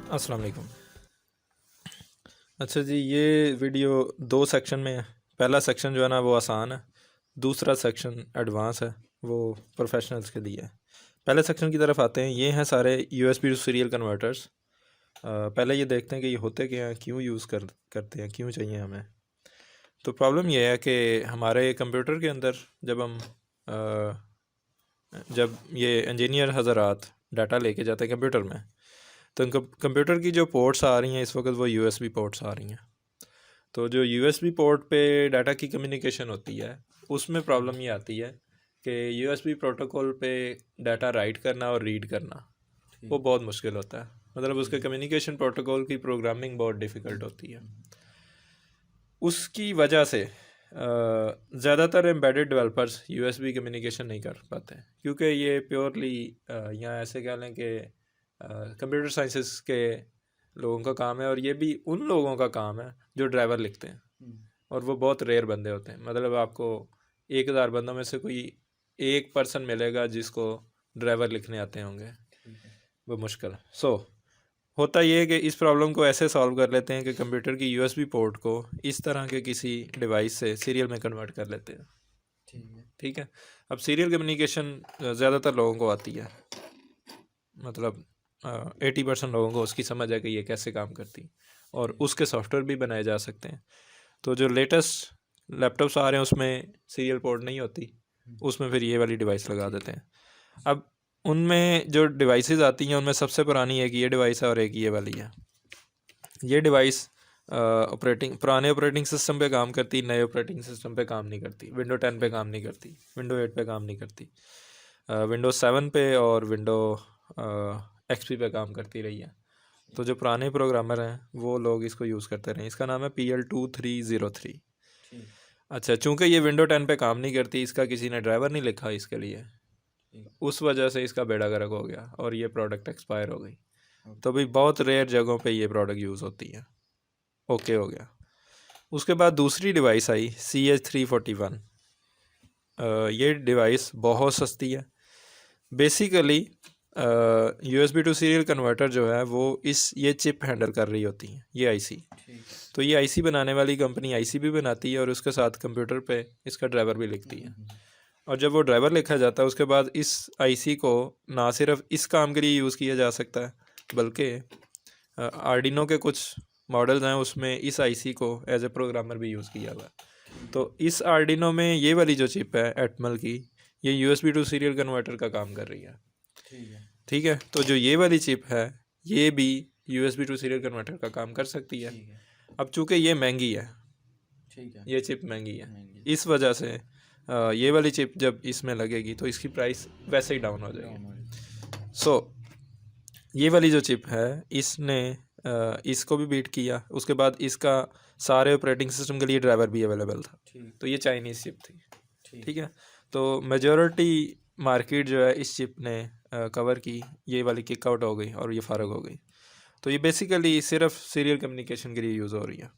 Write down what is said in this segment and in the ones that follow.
अस्सलाम वालेकुम। अच्छा जी, ये वीडियो दो सेक्शन में है। पहला सेक्शन जो है ना वो आसान है, दूसरा सेक्शन एडवांस है, वो प्रोफेशनल्स के लिए है। पहले सेक्शन की तरफ आते हैं। ये हैं सारे यूएसबी टू सीरियल कन्वर्टर्स। पहले ये देखते हैं कि ये होते क्या हैं, क्यों यूज़ करते हैं, क्यों चाहिए हमें। तो प्रॉब्लम ये है कि हमारे कंप्यूटर के अंदर जब ये इंजीनियर हज़रात डाटा लेके जाते हैं कंप्यूटर में, तो कंप्यूटर की जो पोर्ट्स आ रही हैं इस वक्त वो यूएसबी पोर्ट्स आ रही हैं। तो जो यूएसबी पोर्ट पे डाटा की कम्युनिकेशन होती है उसमें प्रॉब्लम ये आती है कि यूएसबी प्रोटोकॉल पे डाटा राइट करना और रीड करना वो बहुत मुश्किल होता है। मतलब उसके कम्युनिकेशन प्रोटोकॉल की प्रोग्रामिंग बहुत डिफ़िकल्ट होती है। उसकी वजह से ज़्यादातर एम्बेडेड डेवलपर्स यूएसबी कम्युनिकेशन नहीं कर पाते, क्योंकि ये प्योरली या ऐसे कह लें कि कंप्यूटर साइंसेस के लोगों का काम है, और ये भी उन लोगों का काम है जो ड्राइवर लिखते हैं, और वो बहुत रेयर बंदे होते हैं। मतलब आपको 1000 बंदों में से कोई एक पर्सन मिलेगा जिसको ड्राइवर लिखने आते होंगे, वो मुश्किल है। होता ये है कि इस प्रॉब्लम को ऐसे सॉल्व कर लेते हैं कि कंप्यूटर की यूएसबी पोर्ट को इस तरह के किसी डिवाइस से सीरियल में कन्वर्ट कर लेते हैं। ठीक है। अब सीरियल कम्युनिकेशन ज़्यादातर लोगों को आती है, मतलब 80% लोगों को उसकी समझ है कि ये कैसे काम करती, और उसके सॉफ्टवेयर भी बनाए जा सकते हैं। तो जो लेटेस्ट लैपटॉप्स आ रहे हैं उसमें सीरियल पोर्ट नहीं होती, उसमें फिर ये वाली डिवाइस लगा देते हैं। अब उनमें जो डिवाइसेस आती हैं उनमें सबसे पुरानी एक ये डिवाइस है और एक ये वाली है। ये डिवाइस पुराने ऑपरेटिंग सिस्टम पे काम करती, नए ऑपरेटिंग सिस्टम पे काम नहीं करती। विंडो 10 पे काम नहीं करती, विंडो 8 पे काम नहीं करती, विंडो 7 पे और विंडो एक्सपी पे काम करती रही है। तो जो पुराने प्रोग्रामर हैं वो लोग इसको यूज़ करते रहे। इसका नाम है PL2303। अच्छा, चूँकि ये विंडो 10 पे काम नहीं करती, इसका किसी ने ड्राइवर नहीं लिखा इसके लिए, उस वजह से इसका बेड़ा गर्क हो गया और ये प्रोडक्ट एक्सपायर हो गई। तो भाई बहुत रेयर जगहों पे ये प्रोडक्ट यूज़ होती है। ओके हो गया। उसके बाद दूसरी डिवाइस आई CH341। ये डिवाइस बहुत सस्ती है। Basically USB to serial converter जो है वो ये चिप हैंडल कर रही होती है, ये आईसी। तो ये आईसी बनाने वाली कंपनी आईसी भी बनाती है और उसके साथ कंप्यूटर पे इसका ड्राइवर भी लिखती है। और जब वो ड्राइवर लिखा जाता है उसके बाद इस आईसी को ना सिर्फ इस काम के लिए यूज़ किया जा सकता है, बल्कि आर्डिनो के कुछ मॉडल्स हैं उसमें इस आईसी को एज ए प्रोग्रामर भी यूज़ किया हुआ है। तो इस आर्डिनो में ये वाली जो चिप है एटमल की, ये USB टू सीरियल कन्वर्टर का काम कर रही है। ठीक है। तो जो ये वाली चिप है ये भी USB टू सीरियल कन्वर्टर का काम कर सकती है। अब चूँकि ये महंगी है, ये चिप महंगी है, इस वजह से ये वाली चिप जब इसमें लगेगी तो इसकी प्राइस वैसे ही डाउन हो जाएगी। ये वाली जो चिप है इसने इसको भी बीट किया। उसके बाद इसका सारे ऑपरेटिंग सिस्टम के लिए ड्राइवर भी अवेलेबल था। तो ये चाइनीज़ चिप थी। ठीक है। तो मेजॉरिटी मार्केट जो है इस चिप ने कवर की, ये वाली किक आउट हो गई और ये फ़ारग हो गई। तो ये बेसिकली सिर्फ सीरियल कम्युनिकेशन के लिए यूज़ हो रही है।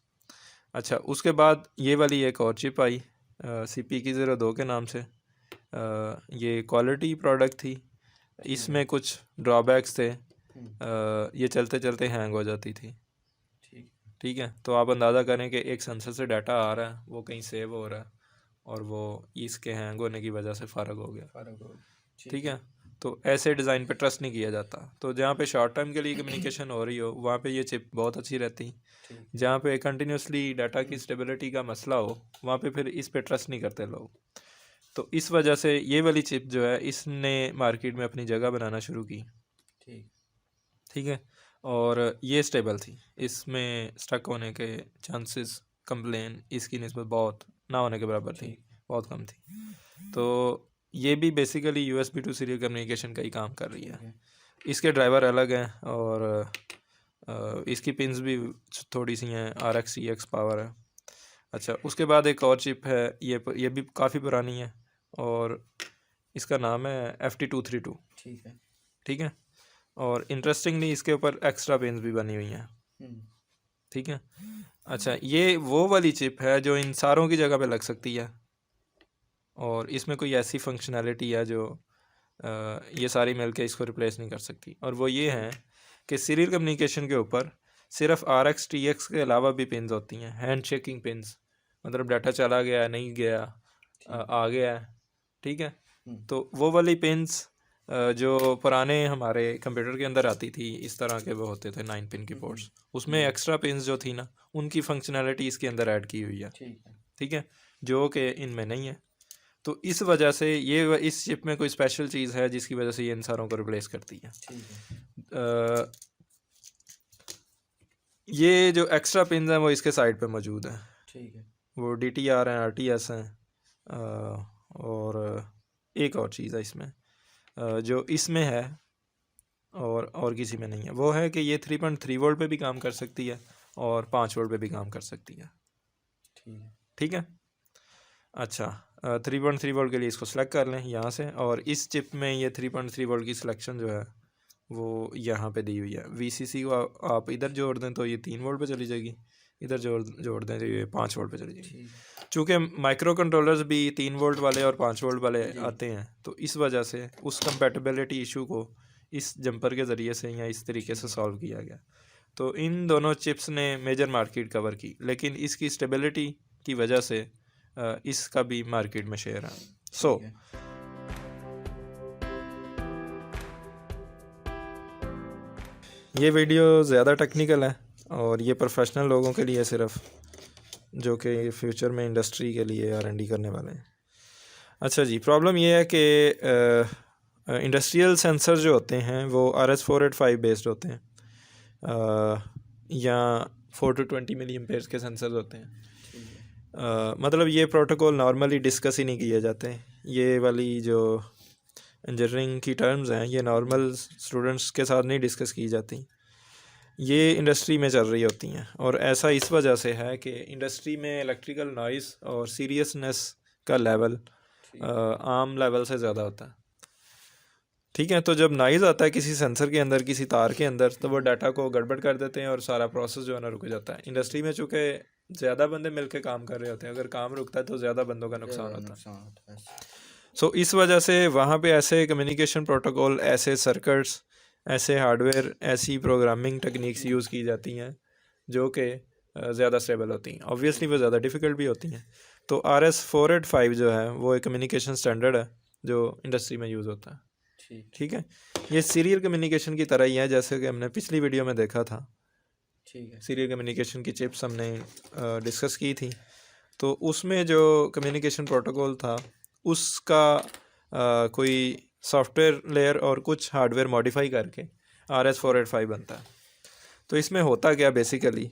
अच्छा, उसके बाद ये वाली एक और चिप आई CPK02 के नाम से। ये क्वालिटी प्रोडक्ट थी, इसमें कुछ ड्रॉबैक्स थे। ये चलते चलते हैंग हो जाती थी। ठीक है। तो आप अंदाज़ा करें कि एक सेंसर से डाटा आ रहा है, वो कहीं सेव हो रहा है और वो इसके हैंग होने की वजह से फ़र्क हो गया। ठीक है। तो ऐसे डिज़ाइन पे ट्रस्ट नहीं किया जाता। तो जहाँ पे शॉर्ट टर्म के लिए कम्युनिकेशन हो रही हो वहाँ पे ये चिप बहुत अच्छी रहती। जहाँ पे कंटिन्यूसली डाटा की स्टेबिलिटी का मसला हो वहाँ पे फिर इस पे ट्रस्ट नहीं करते लोग। तो इस वजह से ये वाली चिप जो है इसने मार्केट में अपनी जगह बनाना शुरू की। ठीक है। और ये स्टेबल थी, इसमें स्टक होने के चांसेस कंप्लेन इसकी निस्बत बहुत ना होने के बराबर थी, बहुत कम थी। तो ये भी basically USB to serial communication का ही काम कर रही है। इसके ड्राइवर अलग हैं और इसकी पिंस भी थोड़ी सी हैं, RX CX पावर है। अच्छा, उसके बाद एक और चिप है, ये भी काफ़ी पुरानी है और इसका नाम है FT232। ठीक है। और इंटरेस्टिंगली इसके ऊपर एक्स्ट्रा पिन्स भी बनी हुई हैं। ठीक है। अच्छा, ये वो वाली चिप है जो इन सारों की जगह पे लग सकती है और इसमें कोई ऐसी फंक्शनैलिटी है जो ये सारी मिलके इसको रिप्लेस नहीं कर सकती। और वो ये है कि सीरियल कम्युनिकेशन के ऊपर सिर्फ RX TX के अलावा भी पिन्स होती हैं, हैंड शेकिंग पिन्स, मतलब डाटा चला गया नहीं गया, आ गया है, ठीक है। तो वो वाली पिन्स जो पुराने हमारे कंप्यूटर के अंदर आती थी, इस तरह के वो होते थे 9 पिन की पोर्ट्स, उसमें एक्स्ट्रा पिन्स जो थी ना, उनकी फंक्शनैलिटी इसके अंदर ऐड की हुई है, ठीक है, जो कि इनमें नहीं है। तो इस वजह से ये इस चिप में कोई स्पेशल चीज़ है जिसकी वजह से ये इन सारों को रिप्लेस करती है। ये जो एक्स्ट्रा पिन्स हैं वो इसके साइड पे मौजूद हैं, ठीक है। वो DTR हैं, RTS हैं, और एक और चीज़ है इसमें जो इसमें है और किसी में नहीं है, वो है कि ये 3.3 वोल्ट पे भी काम कर सकती है और 5 वोल्ट पे भी काम कर सकती है, ठीक है। अच्छा, 3.3 वोल्ट के लिए इसको सेलेक्ट कर लें यहाँ से, और इस चिप में ये 3.3 वोल्ट की सिलेक्शन जो है वो यहाँ पे दी हुई है। VCC को आप इधर जोड़ दें तो ये 3 वोल्ट पे चली जाएगी, इधर जोड़ दें तो ये 5 वोल्ट पे चली जाएगी। चूँकि माइक्रो कंट्रोलर्स भी 3 वोल्ट वाले और 5 वोल्ट वाले आते हैं, तो इस वजह से उस कंपेटिबिलिटी इशू को इस जंपर के ज़रिए से या इस तरीके से सॉल्व किया गया। तो इन दोनों चिप्स ने मेजर मार्केट कवर की, लेकिन इसकी स्टेबिलिटी की वजह से इसका भी मार्केट में शेयर है। सो ये वीडियो ज़्यादा टेक्निकल है और ये प्रोफेशनल लोगों के लिए सिर्फ, जो कि फ्यूचर में इंडस्ट्री के लिए R&D करने वाले हैं। अच्छा जी, प्रॉब्लम ये है कि इंडस्ट्रियल सेंसर जो होते हैं वो RS485 बेस्ड होते हैं, या 4 to 20 मिली एम्पेयर्स के सेंसर होते हैं। मतलब ये प्रोटोकॉल नॉर्मली डिस्कस ही नहीं किए जाते। ये वाली जो इंजीनियरिंग की टर्म्स हैं ये नॉर्मल स्टूडेंट्स के साथ नहीं डिस्कस की जाती, ये इंडस्ट्री में चल रही होती हैं। और ऐसा इस वजह से है कि इंडस्ट्री में इलेक्ट्रिकल नॉइज़ और सीरियसनेस का लेवल आम लेवल से ज़्यादा होता है, ठीक है। तो जब नॉइज़ आता है किसी सेंसर के अंदर, किसी तार के अंदर, तो वो डाटा को गड़बड़ कर देते हैं और सारा प्रोसेस जो है ना रुक जाता है। इंडस्ट्री में चूँकि ज़्यादा बंदे मिलकर काम कर रहे होते हैं, अगर काम रुकता है तो ज़्यादा बंदों का नुकसान होता है। सो इस वजह से वहाँ पे ऐसे कम्युनिकेशन प्रोटोकॉल, ऐसे सर्किट्स, ऐसे हार्डवेयर, ऐसी प्रोग्रामिंग टेक्निक्स यूज़ की जाती हैं जो कि ज़्यादा स्टेबल होती हैं। ऑब्वियसली वो ज़्यादा डिफ़िकल्ट भी होती हैं। तो RS485 जो है वो एक कम्युनिकेशन स्टैंडर्ड है जो इंडस्ट्री में यूज़ होता है, ठीक है। ये सीरियल कम्युनिकेशन की तरह ही है, जैसे कि हमने पिछली वीडियो में देखा था, ठीक है। सीरियल कम्युनिकेशन की चिप्स हमने डिस्कस की थी, तो उसमें जो कम्युनिकेशन प्रोटोकॉल था उसका कोई सॉफ्टवेयर लेयर और कुछ हार्डवेयर मॉडिफाई करके RS485 बनता है। तो इसमें होता क्या बेसिकली,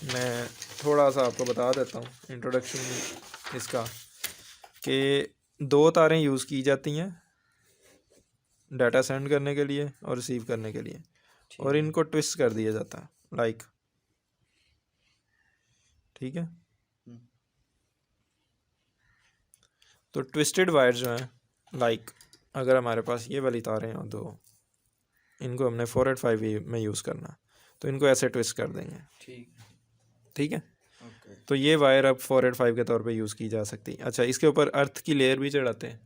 मैं थोड़ा सा आपको बता देता हूँ इंट्रोडक्शन इसका, कि 2 तारें यूज़ की जाती हैं डाटा सेंड करने के लिए और रिसीव करने के लिए, और इनको ट्विस्ट कर दिया जाता है लाइक, ठीक है। तो ट्विस्टेड वायर जो हैं लाइक, अगर हमारे पास ये वाली तारें हैं तो इनको हमने 485 में यूज़ करना, तो इनको ऐसे ट्विस्ट कर देंगे, ठीक है। तो ये वायर अब 485 के तौर पे यूज़ की जा सकती है। अच्छा, इसके ऊपर अर्थ की लेयर भी चढ़ाते हैं,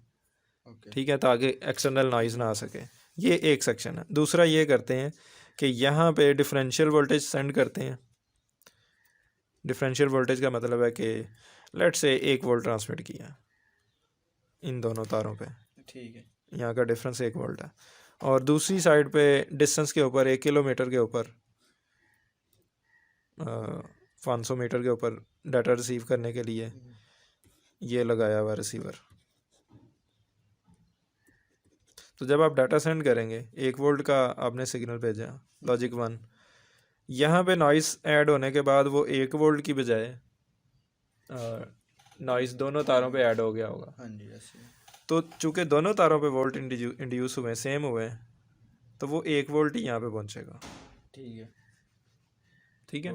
ठीक है, ताकि एक्सटर्नल नॉइज़ ना आ सके। ये एक सेक्शन है। दूसरा ये करते हैं कि यहाँ पे डिफरेंशियल वोल्टेज सेंड करते हैं। डिफरेंशियल वोल्टेज का मतलब है कि लेट से 1 वोल्ट ट्रांसमिट किया इन दोनों तारों पे, ठीक है, यहाँ का डिफरेंस 1 वोल्ट है। और दूसरी साइड पे डिस्टेंस के ऊपर 1 किलोमीटर के ऊपर 500 मीटर के ऊपर डाटा रिसीव करने के लिए ये लगाया हुआ रिसीवर। तो जब आप डाटा सेंड करेंगे 1 वोल्ट का आपने सिग्नल भेजा, लॉजिक 1, यहाँ पे नॉइस ऐड होने के बाद वो 1 वोल्ट की बजाय नॉइस दोनों तारों पे ऐड हो गया होगा। हाँ जी, तो चूँकि दोनों तारों पे वोल्ट इंड्यूस हुए, सेम हुए, तो वो 1 वोल्ट ही यहाँ पे पहुँचेगा, ठीक है, ठीक है।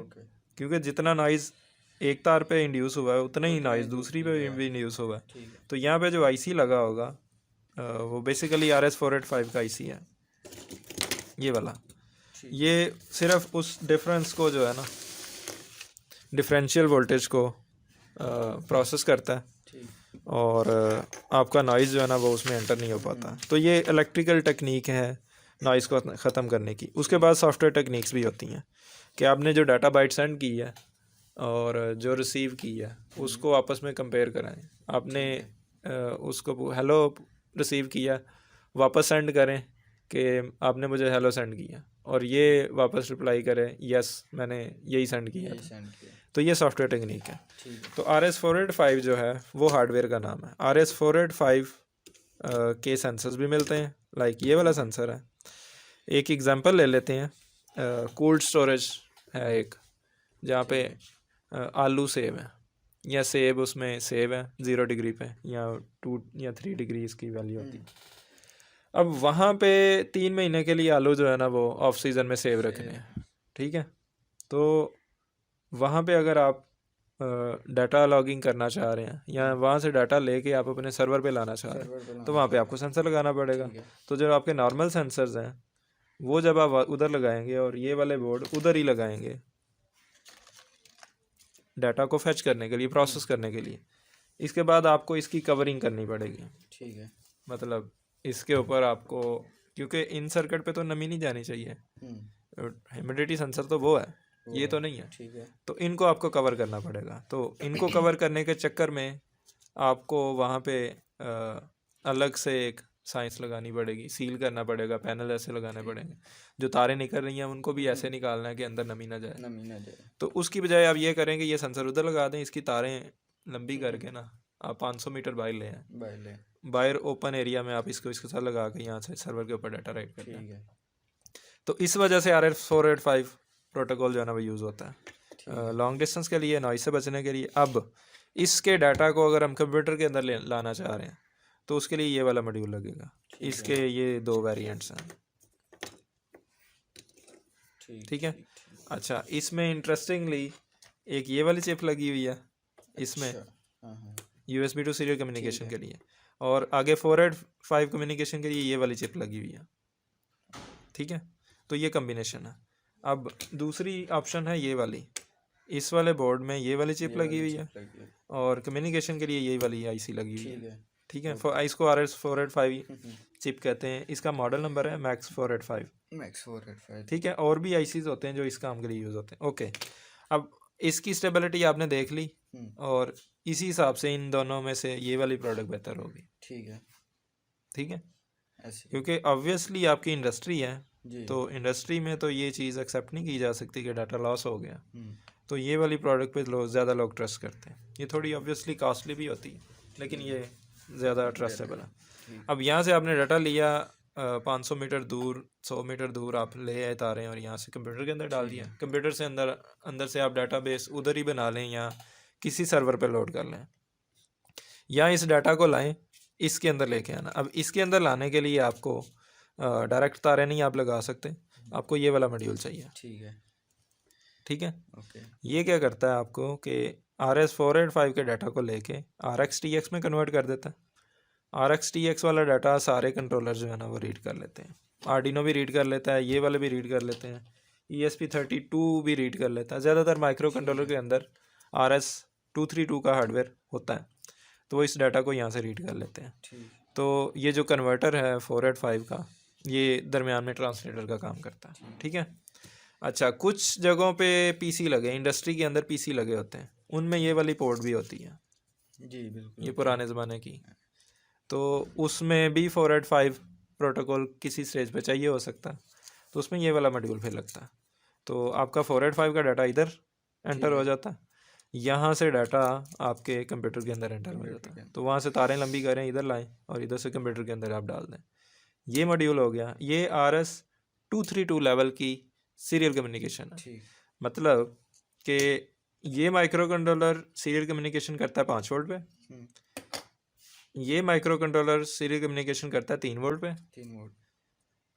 क्योंकि जितना नॉइज़ एक तार पे इंड्यूस हुआ है उतना ही नॉइज़ दूसरी पे भी इंड्यूस हुआ है। तो यहाँ पे जो IC लगा होगा वो बेसिकली RS485 का IC है, ये वाला। ये सिर्फ उस डिफरेंस को जो है ना, डिफरेंशियल वोल्टेज को प्रोसेस करता है और आपका नॉइज़ जो है ना वो उसमें एंटर नहीं हो पाता। तो ये इलेक्ट्रिकल टेक्निक है नॉइज़ को ख़त्म करने की। उसके बाद सॉफ्टवेयर टेक्निक्स भी होती हैं कि आपने जो डाटा बाइट सेंड की है और जो रिसीव की है उसको आपस में कंपेयर कराएं। आपने उसको हेलो रिसीव किया, वापस सेंड करें कि आपने मुझे हेलो सेंड किया, और ये वापस रिप्लाई करे यस मैंने यही सेंड किया था। तो ये सॉफ्टवेयर टेक्निक है। तो RS485 जो है वो हार्डवेयर का नाम है। RS485 के सेंसर्स भी मिलते हैं, लाइक ये वाला सेंसर है। एक एग्जांपल ले लेते हैं, कोल्ड स्टोरेज है एक, जहाँ पे आलू सेब है या सेब, उसमें सेब है 0 डिग्री पे या 2 या 3 डिग्री इसकी वैल्यू होती है। अब वहाँ पे 3 महीने के लिए आलू जो है ना वो ऑफ सीज़न में सेव रखने हैं, ठीक है। तो वहाँ पे अगर आप डाटा लॉगिंग करना चाह रहे हैं या वहाँ से डाटा लेके आप अपने सर्वर पे लाना चाह रहे हैं तो वहाँ पे आपको सेंसर लगाना पड़ेगा। तो जो आपके नॉर्मल सेंसर्स हैं वो जब आप उधर लगाएंगे और ये वाले बोर्ड उधर ही लगाएंगे डाटा को फैच करने के लिए, प्रोसेस करने के लिए, इसके बाद आपको इसकी कवरिंग करनी पड़ेगी, ठीक है। मतलब इसके ऊपर आपको, क्योंकि इन सर्किट पे तो नमी नहीं जानी चाहिए, ह्यूमिडिटी सेंसर तो वो है, ये तो नहीं है। ठीक है। तो इनको आपको कवर करना पड़ेगा। तो इनको कवर करने के चक्कर में आपको वहाँ पे अलग से एक साइंस लगानी पड़ेगी, सील करना पड़ेगा, पैनल ऐसे लगाने पड़ेंगे। जो तारें निकल रही हैं उनको भी ऐसे निकालना है कि अंदर नमी ना जाए। तो उसकी बजाय आप ये करेंगे, ये सेंसर उधर लगा दें, इसकी तारें लंबी करके ना आप 500 मीटर बाहर ले आएँ, बाहर ओपन एरिया में आप इसको इसके साथ लगा के यहाँ से सर्वर के ऊपर डाटा राइट करते हैं। तो इस वजह से RS485 प्रोटोकॉल जो है ना वो यूज़ होता है लॉन्ग डिस्टेंस के लिए, नॉइस से बचने के लिए। अब इसके डाटा को अगर हम कंप्यूटर के अंदर लाना चाह रहे हैं तो उसके लिए ये वाला मॉड्यूल लगेगा। इसके ये 2 वेरिएंट्स हैं, ठीक है। अच्छा, इसमें इंटरेस्टिंगली एक ये वाली चिप लगी हुई है इसमें, USB टू सीरियल कम्युनिकेशन के लिए, और आगे 485 कम्युनिकेशन के लिए ये वाली चिप लगी हुई है, ठीक है। तो ये कम्बिनेशन है। अब दूसरी ऑप्शन है ये वाली, इस वाले बोर्ड में ये वाली चिप लगी हुई है और कम्युनिकेशन के लिए यही वाली IC लगी हुई है, ठीक है। इसको RS485 चिप कहते हैं। इसका मॉडल नंबर है MAX485, ठीक है। और भी ICs होते हैं जो इस काम के लिए यूज़ होते हैं। ओके, अब इसकी स्टेबिलिटी आपने देख ली और इसी हिसाब से इन दोनों में से ये वाली प्रोडक्ट बेहतर होगी, ठीक है। क्योंकि ऑब्वियसली आपकी इंडस्ट्री है, तो इंडस्ट्री में तो ये चीज़ एक्सेप्ट नहीं की जा सकती कि डाटा लॉस हो गया। तो ये वाली प्रोडक्ट पे ज़्यादा लोग ट्रस्ट करते हैं। ये थोड़ी ऑब्वियसली कॉस्टली भी होती है लेकिन ये ज़्यादा ट्रस्टेबल है। अब यहाँ से आपने डाटा लिया 500 मीटर दूर, 100 मीटर दूर आप ले आए तारें और यहाँ से कंप्यूटर के अंदर डाल दिया। कंप्यूटर से अंदर से आप डाटाबेस उधर ही बना लें या किसी सर्वर पे लोड कर लें, या इस डाटा को लाएं इसके अंदर लेके आना। अब इसके अंदर लाने के लिए आपको डायरेक्ट तारें नहीं आप लगा सकते, आपको ये वाला मॉड्यूल चाहिए, ठीक है। ये क्या करता है आपको कि RS485 के डाटा को लेके RxTX में कन्वर्ट कर देता है। RxTX वाला डाटा सारे कंट्रोलर जो है ना वो रीड कर लेते हैं। आर्डिनो भी रीड कर लेता है, ये वाले भी रीड कर लेते हैं, ESP32 भी रीड कर लेता है। ज़्यादातर माइक्रो कंट्रोलर के अंदर RS232 का हार्डवेयर होता है, तो वो इस डाटा को यहाँ से रीड कर लेते हैं। तो ये जो कन्वर्टर है 485 का, ये दरमियान में ट्रांसलेटर का काम करता है, ठीक है। अच्छा, कुछ जगहों पे PC लगे, इंडस्ट्री के अंदर PC लगे होते हैं, उनमें ये वाली पोर्ट भी होती है जी, बिल्कुल, ये पुराने ज़माने की। तो उसमें भी 485 प्रोटोकॉल किसी स्टेज पे चाहिए हो सकता है, तो उसमें ये वाला मॉड्यूल फिर लगता है। तो आपका 485 का डाटा इधर एंटर हो जाता है, यहाँ से डाटा आपके कंप्यूटर के अंदर एंटर हो जाता है। तो वहाँ से तारें लंबी करें, इधर लाएं और इधर से कंप्यूटर के अंदर आप डाल दें। ये मॉड्यूल हो गया। ये RS232 लेवल की सीरियल कम्युनिकेशन है। मतलब कि ये माइक्रो कंट्रोलर सीरियल कम्युनिकेशन करता है 5 वोल्ट पे, ये माइक्रो कंट्रोलर सीरियल कम्युनिकेशन करता है 3 वोल्ट पे।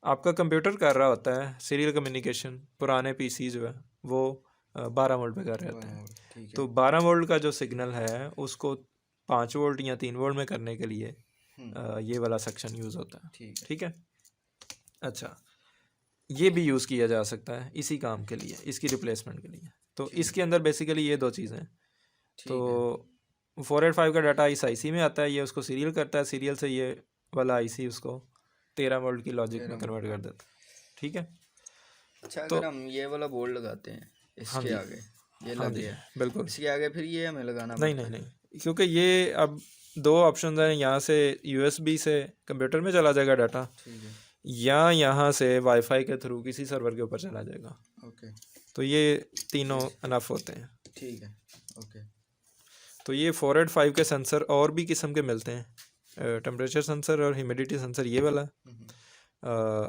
आपका कंप्यूटर कर रहा होता है सीरियल कम्युनिकेशन, पुराने PC जो है वो 12 वोल्ट पे कर रहे होते हैं। तो 12 वोल्ट का जो सिग्नल है उसको 5 वोल्ट या 3 वोल्ट में करने के लिए ये वाला सेक्शन यूज़ होता है, ठीक है। अच्छा, ये भी यूज़ किया जा सकता है इसी काम के लिए, इसकी रिप्लेसमेंट के लिए। तो इसके अंदर बेसिकली ये 2 चीज़ें। तो 485 का डाटा इस IC में आता है, ये उसको सीरियल करता है, सीरियल से ये वाला IC उसको 13 वोल्ट की लॉजिक 13 में कन्वर्ट कर देता है। ठीक है। अच्छा, तो अगर हम ये वाला बोर्ड लगाते हैं हाँ इसके जी, आगे, ये हाँ लग जी, गया, बिल्कुल। इसके आगे फिर ये हमें लगाना नहीं पड़ता नहीं है? नहीं, क्योंकि ये अब दो ऑप्शन हैं, यहाँ से यूएसबी से कंप्यूटर में चला जाएगा डाटा, ठीक है। या यहाँ से वाईफाई के थ्रू किसी सर्वर के ऊपर चला जाएगा। ओके। तो ये तीनों अनफ होते हैं। ठीक है। ओके। तो ये 485 के सेंसर और भी किस्म के मिलते हैं, टेम्परेचर सेंसर और ह्यूमिडिटी सेंसर ये वाला।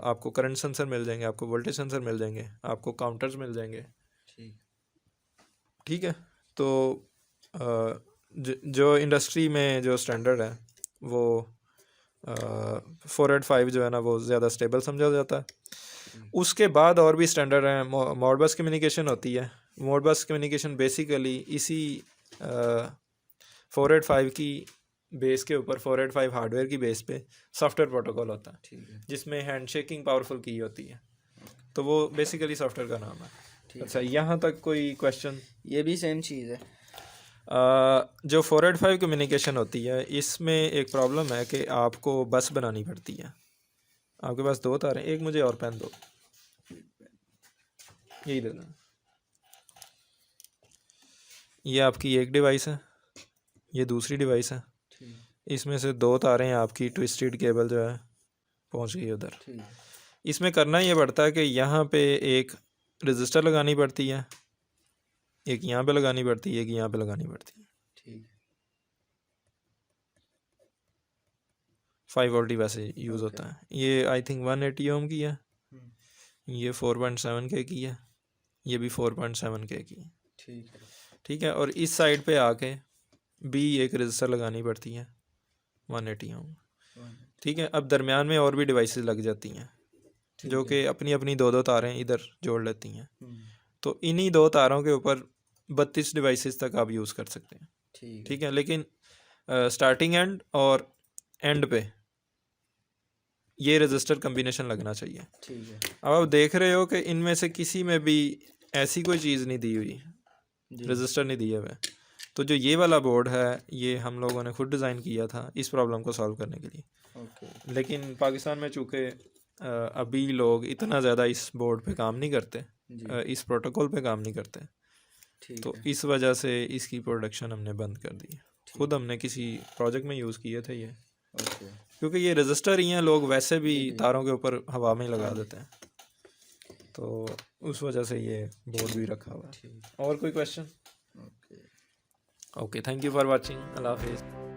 आपको करंट सेंसर मिल जाएंगे, आपको वोल्टेज सेंसर मिल जाएंगे, आपको काउंटर्स मिल जाएंगे। ठीक। ठीक है। तो जो इंडस्ट्री में जो स्टैंडर्ड है वो 485 जो है ना वो ज़्यादा स्टेबल समझा जाता है। उसके बाद और भी स्टैंडर्ड हैं। मॉडबस कम्युनिकेशन होती है। मॉडबस कम्युनिकेशन बेसिकली इसी 485 की बेस के ऊपर, 485 हार्डवेयर की बेस पे सॉफ्टवेयर प्रोटोकॉल होता है। ठीक है। जिसमें हैंडशेकिंग पावरफुल की होती है। तो वो बेसिकली सॉफ्टवेयर का नाम है। अच्छा, यहाँ तक कोई क्वेश्चन? ये भी सेम चीज़ है। जो 485 कम्युनिकेशन होती है इसमें एक प्रॉब्लम है कि आपको बस बनानी पड़ती है। आपके पास दो तार हैं, एक मुझे और पेन दो, यही दे दो। ये आपकी एक डिवाइस है, ये दूसरी डिवाइस है। इसमें से दो तारें आपकी ट्विस्टेड केबल जो है पहुंच गई उधर। इसमें करना ये पड़ता है कि यहाँ पे एक रजिस्टर लगानी पड़ती है, एक यहाँ पे लगानी पड़ती है, एक यहाँ पे लगानी पड़ती है। ठीक है। 5 वोल्ट वैसे यूज़ होता है। ये आई थिंक 180 ओम की है, ये 4.7 के की है, ये भी 4.7 के की है। ठीक है। ठीक है। और इस साइड पे आके भी एक रजिस्टर लगानी पड़ती है 180 ओम। ठीक है। अब दरमियान में और भी डिवाइसेस लग जाती हैं जो कि अपनी अपनी दो दो तारें इधर जोड़ लेती हैं। तो इन्हीं दो तारों के ऊपर 32 डिवाइसेस तक आप यूज़ कर सकते हैं। ठीक है। लेकिन स्टार्टिंग एंड और एंड पे ये रजिस्टर कम्बिनेशन लगना चाहिए। ठीक है। अब आप देख रहे हो कि इनमें से किसी में भी ऐसी कोई चीज़ नहीं दी हुई, रजिस्टर नहीं दिए हुए। तो जो ये वाला बोर्ड है ये हम लोगों ने खुद डिज़ाइन किया था इस प्रॉब्लम को सॉल्व करने के लिए। लेकिन पाकिस्तान में चूँकि अभी लोग इतना ज़्यादा इस बोर्ड पे काम नहीं करते, इस प्रोटोकॉल पे काम नहीं करते, तो इस वजह से इसकी प्रोडक्शन हमने बंद कर दी। खुद हमने किसी प्रोजेक्ट में यूज़ किए थे ये, क्योंकि ये रजिस्टर ही हैं, लोग वैसे भी तारों के ऊपर हवा में लगा देते हैं, तो उस वजह से ये बोर्ड भी रखा हुआ है। और कोई question? Okay, thank you for watching. अल्लाह हाफिज़।